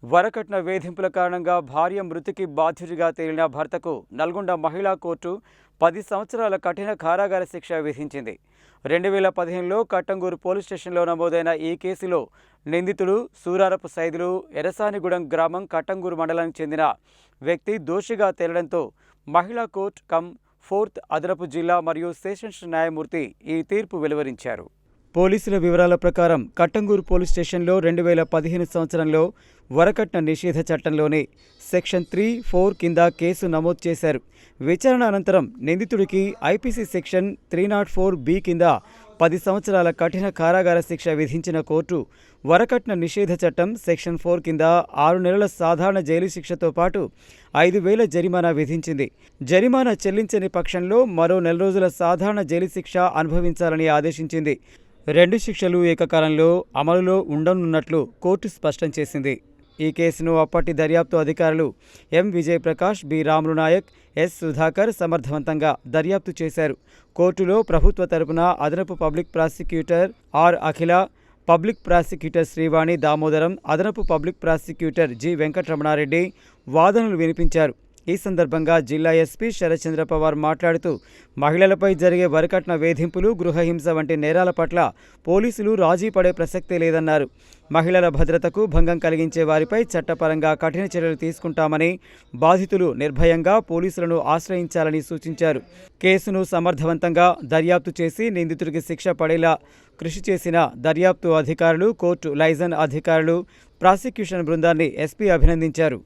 వరకట్న వేధింపుల కారణంగా భార్య మృతికి బాధ్యుడిగా తేలిన భర్తకు నల్గొండ మహిళా కోర్టు 10 సంవత్సరాల కఠిన కారాగార శిక్ష విధించింది. 2015లో కట్టంగూరు పోలీస్ స్టేషన్లో నమోదైన ఈ కేసులో నిందితుడు సూరారపు సైదులు ఎర్రసానిగూడెం గ్రామం కట్టంగూరు మండలానికి చెందిన వ్యక్తి దోషిగా తేలడంతో మహిళా కోర్టు కమ్ 4th అదనపు జిల్లా మరియు సెషన్స్ న్యాయమూర్తి ఈ తీర్పు వెలువరించారు. పోలీసుల వివరాల ప్రకారం కట్టంగూరు పోలీస్ స్టేషన్లో 2015 సంవత్సరంలో వరకట్న నిషేధ చట్టంలోని సెక్షన్ 3(4) కింద కేసు నమోదు చేశారు. విచారణ అనంతరం నిందితుడికి ఐపీసీ సెక్షన్ 304(b) కింద 10 సంవత్సరాల కఠిన కారాగార శిక్ష విధించిన కోర్టు వరకట్న నిషేధ చట్టం సెక్షన్ 4 కింద 6 నెలల సాధారణ జైలు శిక్షతో పాటు 5,000 జరిమానా విధించింది. జరిమానా చెల్లించని పక్షంలో మరో 4 రోజుల సాధారణ జైలు శిక్ష అనుభవించాలని ఆదేశించింది. 2 శిక్షలు ఏకకాలంలో అమలులో ఉండనున్నట్లు కోర్టు స్పష్టం చేసింది. ఈ కేసును అప్పటి దర్యాప్తు అధికారులు M. Vijayaprakash, B. Ramulu Naik, S. Sudhakar సమర్థవంతంగా దర్యాప్తు చేశారు. కోర్టులో ప్రభుత్వ తరపున అదనపు public prosecutor R. Akhila, public prosecutor Srivani Damodaram, అదనపు పబ్లిక్ ప్రాసిక్యూటర్ జి. వెంకటరమణారెడ్డి వాదనలు వినిపించారు. ఈ సందర్భంగా జిల్లా ఎస్పీ శరత్చంద్ర పవార్ మాట్లాడుతూ మహిళలపై జరిగే వరకట్న వేధింపులు, గృహహింస వంటి నేరాల పట్ల పోలీసులు రాజీ పడే ప్రసక్తే లేదన్నారు. మహిళల భద్రతకు భంగం కలిగించే వారిపై చట్టపరంగా కఠిన చర్యలు తీసుకుంటామని, బాధితులు నిర్భయంగా పోలీసులను ఆశ్రయించాలని సూచించారు. కేసును సమర్థవంతంగా దర్యాప్తు చేసి నిందితుడికి శిక్ష పడేలా కృషి చేసిన దర్యాప్తు అధికారులు, కోర్టు లైజన్ అధికారులు, ప్రాసిక్యూషన్ బృందాన్ని ఎస్పీ అభినందించారు.